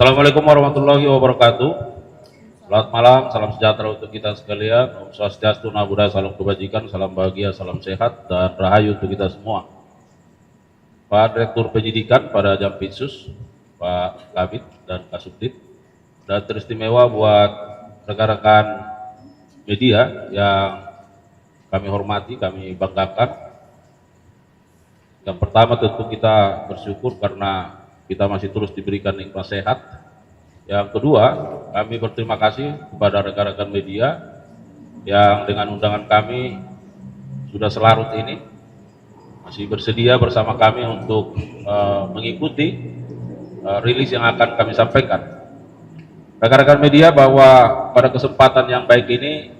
Assalamualaikum warahmatullahi wabarakatuh. Selamat malam, salam sejahtera untuk kita sekalian. Om Swastiastu, Namo Buddhaya, salam kebajikan, salam bahagia, salam sehat, dan rahayu untuk kita semua. Pak Direktur Penyidikan pada Jampitsus, Pak Kabid dan Kasubdit, dan teristimewa buat rekan-rekan media yang kami hormati, kami banggakan. Yang pertama tentu kita bersyukur karena kita masih terus diberikan nikmat sehat. Yang kedua, kami berterima kasih kepada rekan-rekan media yang dengan undangan kami sudah selarut ini masih bersedia bersama kami untuk mengikuti rilis yang akan kami sampaikan. Rekan-rekan media, bahwa pada kesempatan yang baik ini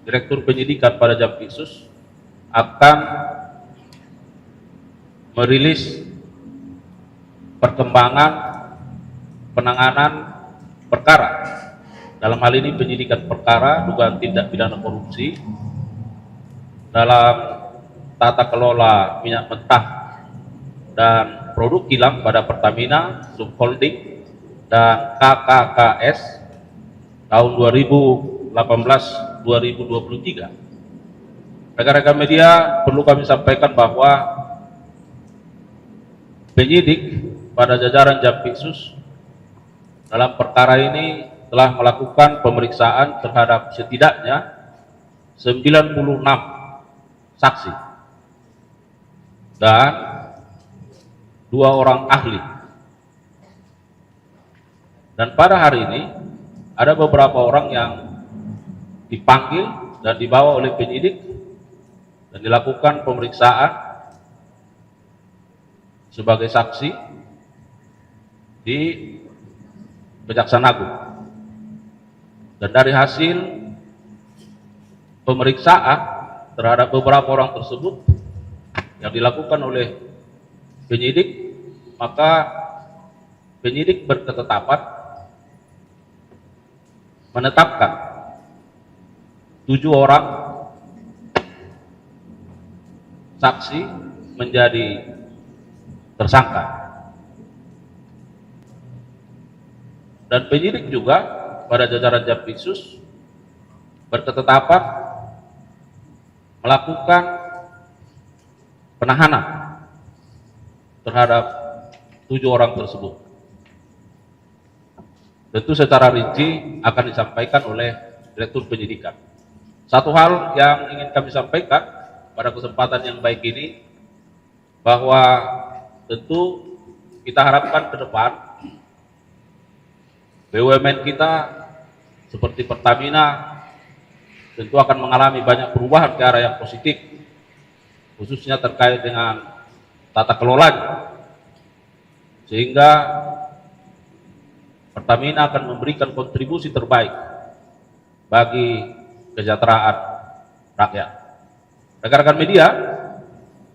Direktur Penyidikan pada Jampitsus akan merilis perkembangan penanganan perkara, dalam hal ini penyidikan perkara dugaan tindak pidana korupsi dalam tata kelola minyak mentah dan produk kilang pada Pertamina Subholding dan KKKS tahun 2018-2023. Rekan-rekan media, perlu kami sampaikan bahwa penyidik pada jajaran Jampitsus dalam perkara ini telah melakukan pemeriksaan terhadap setidaknya 96 saksi dan 2 orang ahli. Dan pada hari ini ada beberapa orang yang dipanggil dan dibawa oleh penyidik dan dilakukan pemeriksaan sebagai saksi di Kejaksaan Agung. Dan dari hasil pemeriksaan terhadap beberapa orang tersebut yang dilakukan oleh penyidik, maka penyidik berketetapan menetapkan 7 orang saksi menjadi tersangka. Dan penyidik juga pada jajaran Jampitsus berketetapan melakukan penahanan terhadap 7 orang tersebut. Tentu secara rinci akan disampaikan oleh Direktur Penyidikan. Satu hal yang ingin kami sampaikan pada kesempatan yang baik ini, bahwa tentu kita harapkan ke depan BUMN kita seperti Pertamina tentu akan mengalami banyak perubahan ke arah yang positif, khususnya terkait dengan tata kelola, sehingga Pertamina akan memberikan kontribusi terbaik bagi kesejahteraan rakyat. Rekan-rekan media,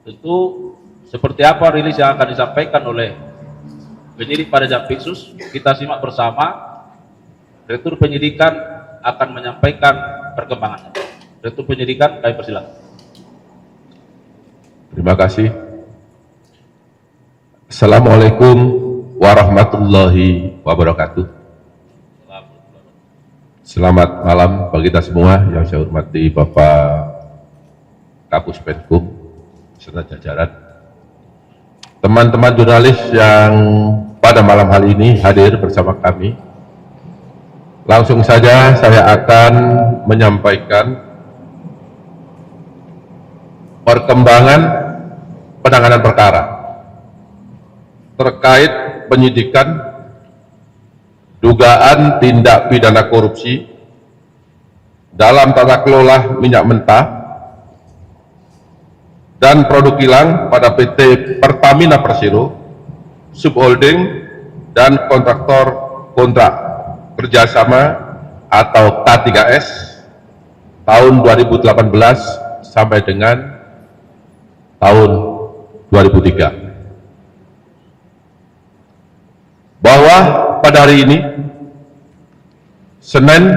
tentu seperti apa rilis yang akan disampaikan oleh penyidik pada Jampitsus, kita simak bersama. Direktur Penyidikan akan menyampaikan perkembangannya. Direktur Penyidikan, kami persilakan. Terima kasih. Assalamualaikum warahmatullahi wabarakatuh. Selamat malam bagi kita semua yang saya hormati Bapak Kapus Penkum serta jajaran. Teman-teman jurnalis yang pada malam hari ini hadir bersama kami. Langsung saja saya akan menyampaikan perkembangan penanganan perkara terkait penyidikan dugaan tindak pidana korupsi dalam tata kelola minyak mentah dan produk kilang pada PT Pertamina Persero Subholding dan kontraktor kontrak kerjasama atau K3S tahun 2018 sampai dengan tahun 2003. Bahwa pada hari ini Senin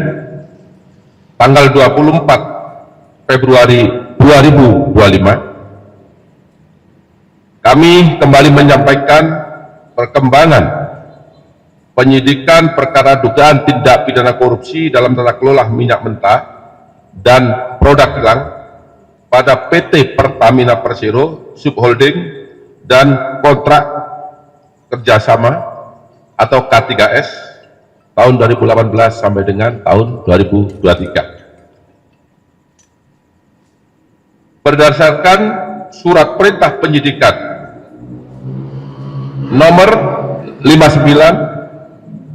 tanggal 24 Februari 2025 kami kembali menyampaikan perkembangan penyidikan perkara dugaan tindak pidana korupsi dalam tata kelola minyak mentah dan produk kilang pada PT Pertamina Persero Subholding dan kontrak kerjasama atau K3S tahun 2018 sampai dengan tahun 2023. Berdasarkan surat perintah penyidikan nomor 59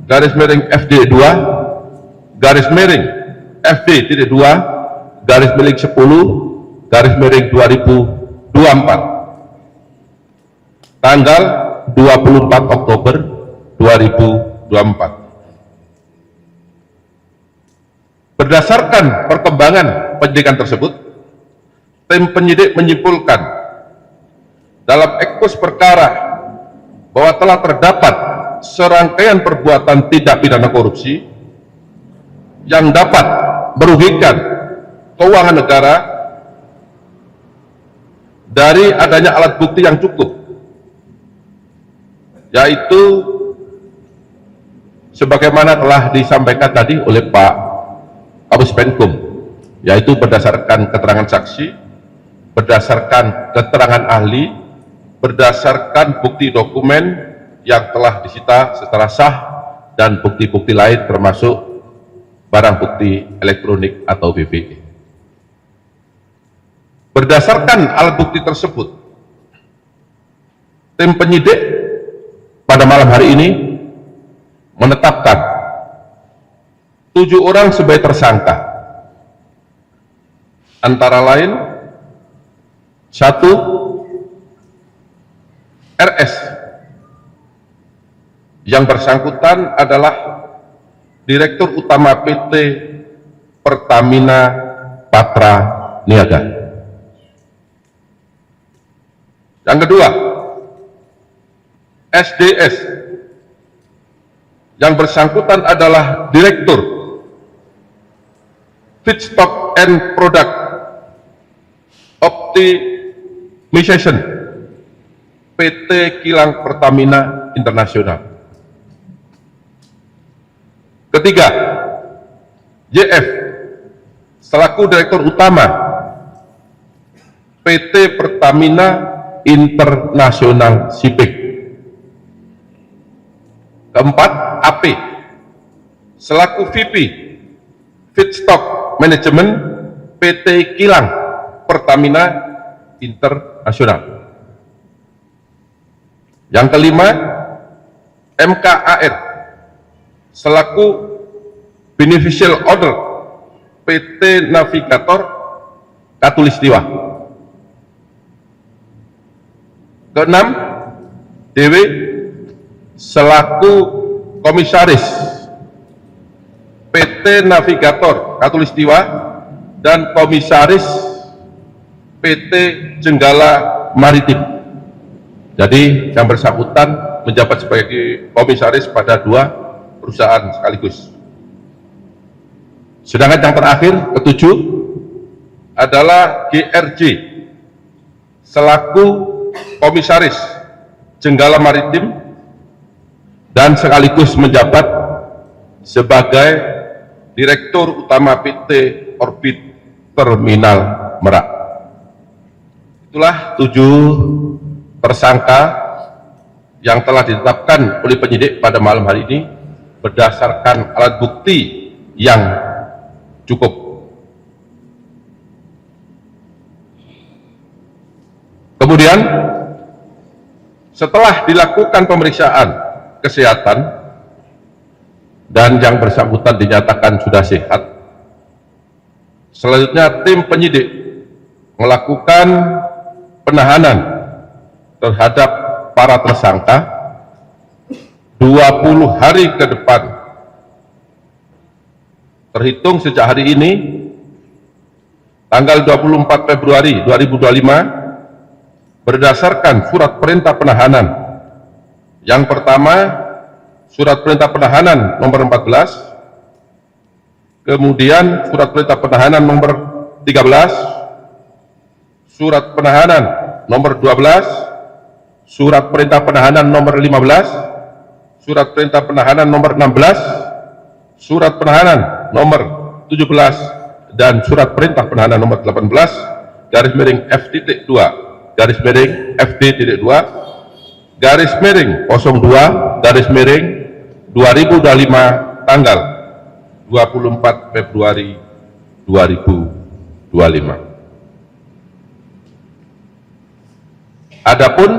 garis miring FD 2 garis miring FD 2 garis miring 10 garis miring 2024 tanggal 24 Oktober 2024. Berdasarkan perkembangan penyidikan tersebut, tim penyidik menyimpulkan dalam ekspos perkara bahwa telah terdapat serangkaian perbuatan tindak pidana korupsi yang dapat merugikan keuangan negara dari adanya alat bukti yang cukup, yaitu sebagaimana telah disampaikan tadi oleh Pak Kapus Penkum, yaitu berdasarkan keterangan saksi, berdasarkan keterangan ahli, berdasarkan bukti dokumen yang telah disita secara sah, dan bukti-bukti lain termasuk barang bukti elektronik atau BBE. Berdasarkan alat bukti tersebut, tim penyidik pada malam hari ini menetapkan 7 orang sebagai tersangka, antara lain 1. RS, yang bersangkutan adalah Direktur Utama PT Pertamina Patra Niaga. Yang kedua, SDS, yang bersangkutan adalah Direktur Feedstock and Product Optimization PT Kilang Pertamina Internasional. Ketiga, YF selaku Direktur Utama PT Pertamina Internasional Shipping. Keempat, AP selaku VP Feedstock Manajemen PT Kilang Pertamina Internasional. Yang kelima, MKAR selaku Beneficial Owner PT Navigator Katulistiwa. Keenam, DW selaku Komisaris PT Navigator Katulistiwa dan Komisaris PT Jenggala Maritim. Jadi yang bersangkutan menjabat sebagai komisaris pada 2 perusahaan sekaligus. Sedangkan yang terakhir, ketujuh, adalah GRJ selaku komisaris Jenggala Maritim dan sekaligus menjabat sebagai Direktur Utama PT Orbit Terminal Merak. Itulah 7 tersangka yang telah ditetapkan oleh penyidik pada malam hari ini berdasarkan alat bukti yang cukup. Kemudian setelah dilakukan pemeriksaan kesehatan dan yang bersangkutan dinyatakan sudah sehat, selanjutnya tim penyidik melakukan penahanan terhadap para tersangka 20 hari ke depan terhitung sejak hari ini tanggal 24 Februari 2025 berdasarkan surat perintah penahanan. Yang pertama, surat perintah penahanan nomor 14, kemudian surat perintah penahanan nomor 13, surat penahanan nomor 12, surat perintah penahanan nomor 15, Surat Perintah Penahanan nomor 16, Surat Penahanan nomor 17, dan Surat Perintah Penahanan nomor 18, garis miring F.2, garis miring F.2, garis miring 02, garis miring 2025, tanggal 24 Februari 2025. Adapun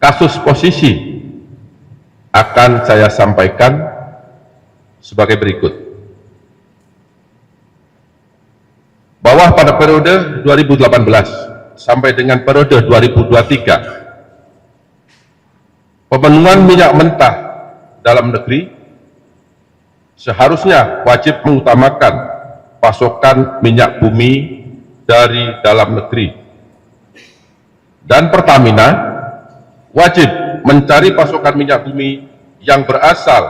kasus posisi akan saya sampaikan sebagai berikut. Bahwa pada periode 2018 sampai dengan periode 2023, pemenuhan minyak mentah dalam negeri seharusnya wajib mengutamakan pasokan minyak bumi dari dalam negeri, dan Pertamina wajib mencari pasokan minyak bumi yang berasal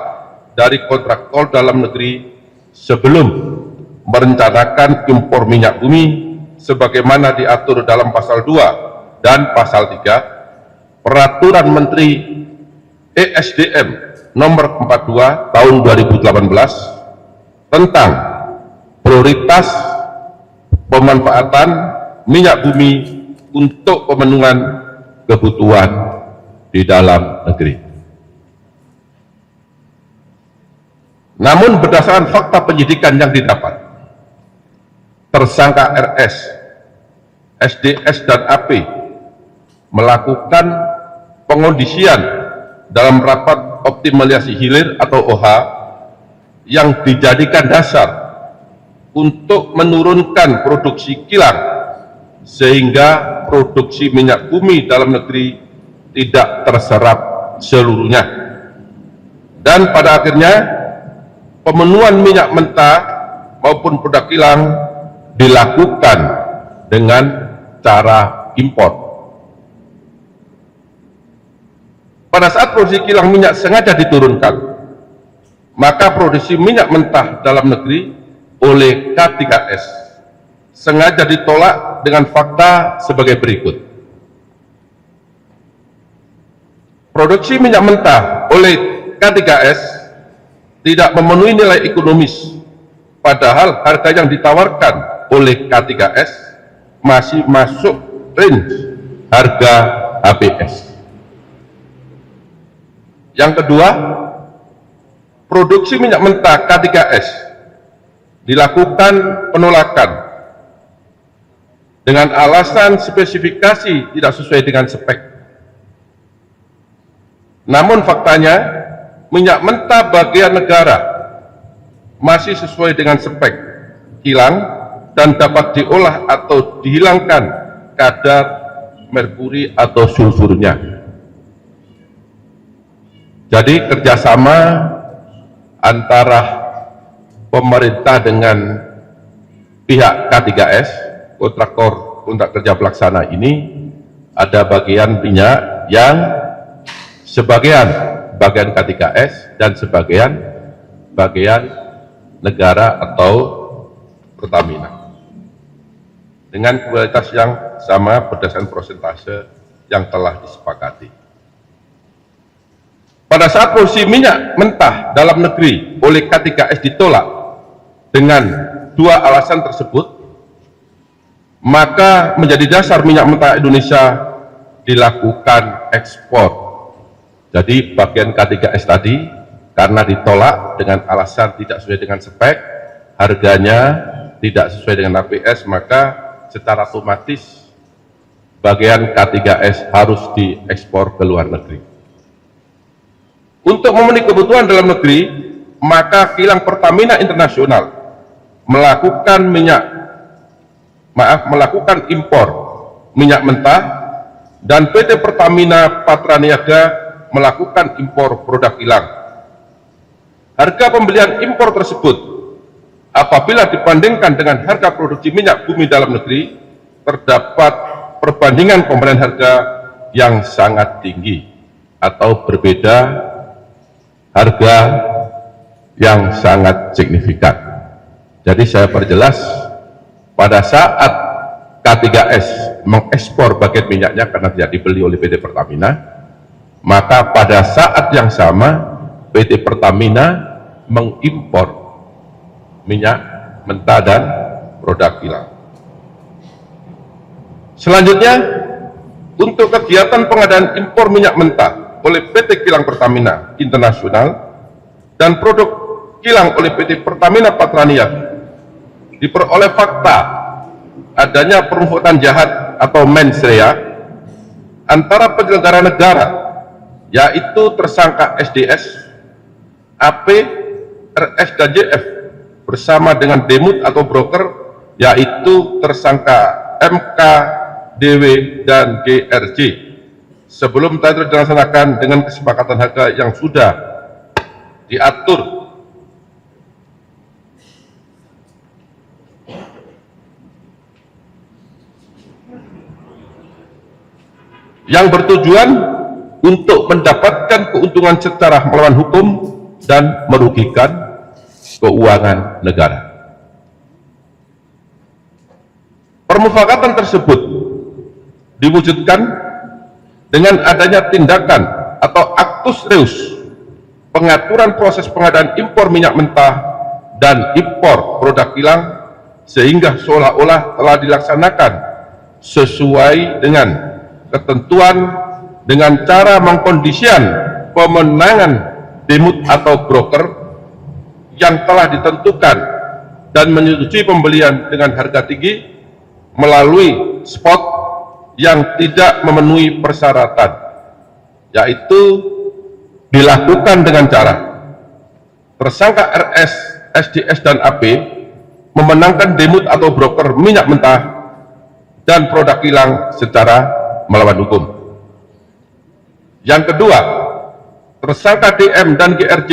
dari kontraktor dalam negeri sebelum merencanakan impor minyak bumi sebagaimana diatur dalam pasal 2 dan pasal 3 Peraturan Menteri ESDM nomor 42 tahun 2018 tentang prioritas pemanfaatan minyak bumi untuk pemenuhan kebutuhan di dalam negeri. Namun berdasarkan fakta penyidikan yang didapat, tersangka RS, SDS, dan AP melakukan pengondisian dalam rapat optimalisasi hilir atau OH yang dijadikan dasar untuk menurunkan produksi kilang sehingga produksi minyak bumi dalam negeri tidak terserap seluruhnya, dan pada akhirnya pemenuhan minyak mentah maupun produk kilang dilakukan dengan cara impor. Pada saat produksi kilang minyak sengaja diturunkan, maka produksi minyak mentah dalam negeri oleh K3S sengaja ditolak dengan fakta sebagai berikut. Produksi minyak mentah oleh K3S tidak memenuhi nilai ekonomis, padahal harga yang ditawarkan oleh K3S masih masuk range harga HBS. Yang kedua, produksi minyak mentah K3S dilakukan penolakan dengan alasan spesifikasi tidak sesuai dengan spek. Namun faktanya, minyak mentah bagian negara masih sesuai dengan spek kilang dan dapat diolah atau dihilangkan kadar merkuri atau sulfurnya. Jadi kerjasama antara pemerintah dengan pihak K3S, kontraktor kontrak kerja pelaksana ini, ada bagian minyak yang sebagian K3S dan sebagian negara atau Pertamina dengan kualitas yang sama berdasarkan persentase yang telah disepakati. Pada saat produksi minyak mentah dalam negeri oleh K3S ditolak dengan dua alasan tersebut, maka menjadi dasar minyak mentah Indonesia dilakukan ekspor. Jadi bagian K3S tadi karena ditolak dengan alasan tidak sesuai dengan spek, harganya tidak sesuai dengan APS, maka secara otomatis bagian K3S harus diekspor ke luar negeri. Untuk memenuhi kebutuhan dalam negeri, maka kilang Pertamina Internasional melakukan impor minyak mentah, dan PT Pertamina Patraniaga melakukan impor produk kilang. Harga pembelian impor tersebut apabila dibandingkan dengan harga produksi minyak bumi dalam negeri, terdapat perbandingan pembelian harga yang sangat tinggi atau berbeda harga yang sangat signifikan. Jadi saya perjelas, pada saat K3S mengekspor bagian minyaknya karena tidak dibeli oleh PT Pertamina, maka pada saat yang sama PT Pertamina mengimpor minyak mentah dan produk kilang. Selanjutnya, untuk kegiatan pengadaan impor minyak mentah oleh PT Kilang Pertamina Internasional dan produk kilang oleh PT Pertamina Patraniaga diperoleh fakta adanya perbuatan jahat atau mens rea antara penyelenggara negara, yaitu tersangka SDS, AP, RS, dan JF bersama dengan demut atau broker, yaitu tersangka MK, DW, dan GRJ, sebelum tender dilaksanakan dengan kesepakatan harga yang sudah diatur yang bertujuan untuk mendapatkan keuntungan secara melawan hukum dan merugikan keuangan negara. Permufakatan tersebut diwujudkan dengan adanya tindakan atau aktus reus pengaturan proses pengadaan impor minyak mentah dan impor produk kilang, sehingga seolah-olah telah dilaksanakan sesuai dengan ketentuan dengan cara mengkondisikan pemenangan demut atau broker yang telah ditentukan dan menyetujui pembelian dengan harga tinggi melalui spot yang tidak memenuhi persyaratan, yaitu dilakukan dengan cara tersangka RS, SDS, dan AP memenangkan demut atau broker minyak mentah dan produk kilang secara melawan hukum. Yang kedua, tersangka DM dan GRJ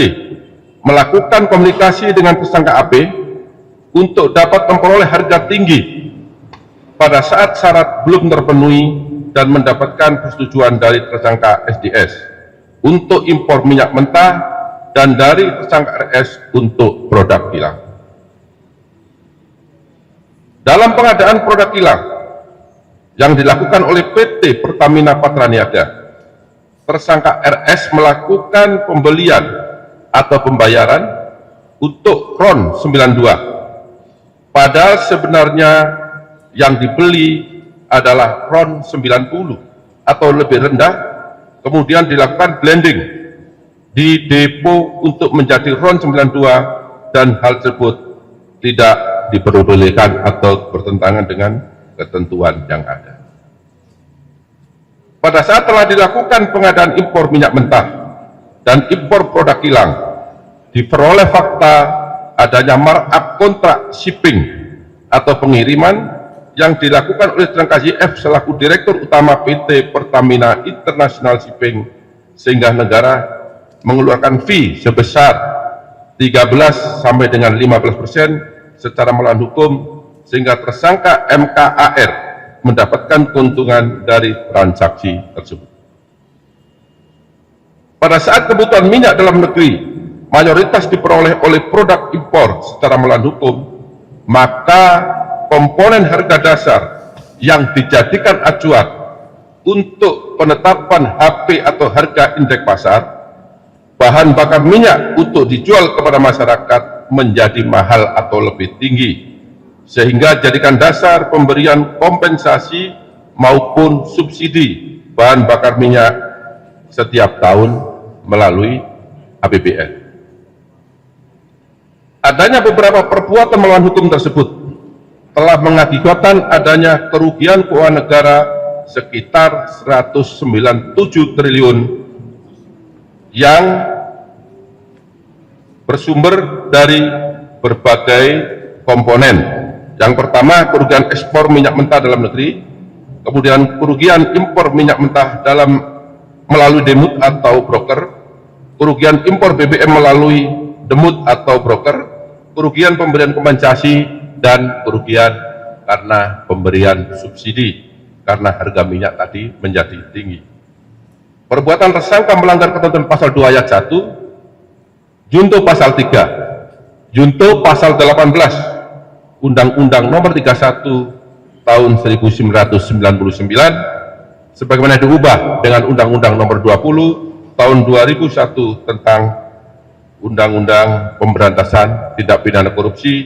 melakukan komunikasi dengan tersangka AP untuk dapat memperoleh harga tinggi pada saat syarat belum terpenuhi dan mendapatkan persetujuan dari tersangka SDS untuk impor minyak mentah dan dari tersangka RS untuk produk kilang. Dalam pengadaan produk kilang yang dilakukan oleh PT Pertamina Patraniaga, tersangka RS melakukan pembelian atau pembayaran untuk RON 92, padahal sebenarnya yang dibeli adalah RON 90 atau lebih rendah, kemudian dilakukan blending di depo untuk menjadi RON 92, dan hal tersebut tidak diperbolehkan atau bertentangan dengan ketentuan yang ada. Pada saat telah dilakukan pengadaan impor minyak mentah dan impor produk kilang, diperoleh fakta adanya markup kontrak shipping atau pengiriman yang dilakukan oleh tersangka YF selaku Direktur Utama PT Pertamina International Shipping, sehingga negara mengeluarkan fee sebesar 13 sampai dengan 15% secara melawan hukum, sehingga tersangka MKAR mendapatkan keuntungan dari transaksi tersebut. Pada saat kebutuhan minyak dalam negeri mayoritas diperoleh oleh produk impor secara melawan hukum, maka komponen harga dasar yang dijadikan acuan untuk penetapan HP atau harga indeks pasar bahan bakar minyak untuk dijual kepada masyarakat menjadi mahal atau lebih tinggi, sehingga jadikan dasar pemberian kompensasi maupun subsidi bahan bakar minyak setiap tahun melalui APBN. Adanya beberapa perbuatan melawan hukum tersebut telah mengakibatkan adanya kerugian keuangan negara sekitar 197 triliun yang bersumber dari berbagai komponen. Yang pertama, kerugian ekspor minyak mentah dalam negeri, kemudian kerugian impor minyak mentah melalui demut atau broker, kerugian impor BBM melalui demut atau broker, kerugian pemberian kompensasi, dan kerugian karena pemberian subsidi karena harga minyak tadi menjadi tinggi. Perbuatan tersangka melanggar ketentuan pasal 2 ayat 1, junto pasal 3, junto pasal 18 Undang-Undang Nomor 31 Tahun 1999, sebagaimana diubah dengan Undang-Undang Nomor 20 Tahun 2001 tentang Undang-Undang Pemberantasan Tindak Pidana Korupsi,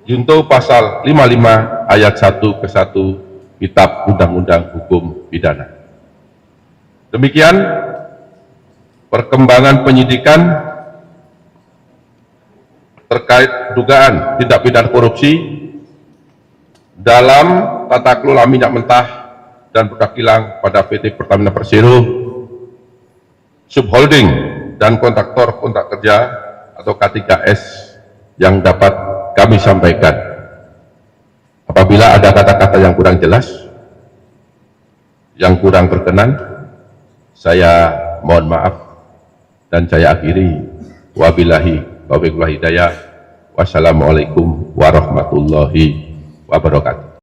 junto pasal 55 ayat 1 ke 1 Kitab Undang-Undang Hukum Pidana. Demikian perkembangan penyidikan terkait dugaan tindak pidana korupsi dalam tata kelola minyak mentah dan produk kilang pada PT Pertamina Persero, subholding dan kontraktor kontrak kerja atau K3S yang dapat kami sampaikan. Apabila ada kata-kata yang kurang jelas, yang kurang berkenan, saya mohon maaf dan saya akhiri. Wabillahi taufiq wal hidayah. Wassalamualaikum warahmatullahi wabarakatuh.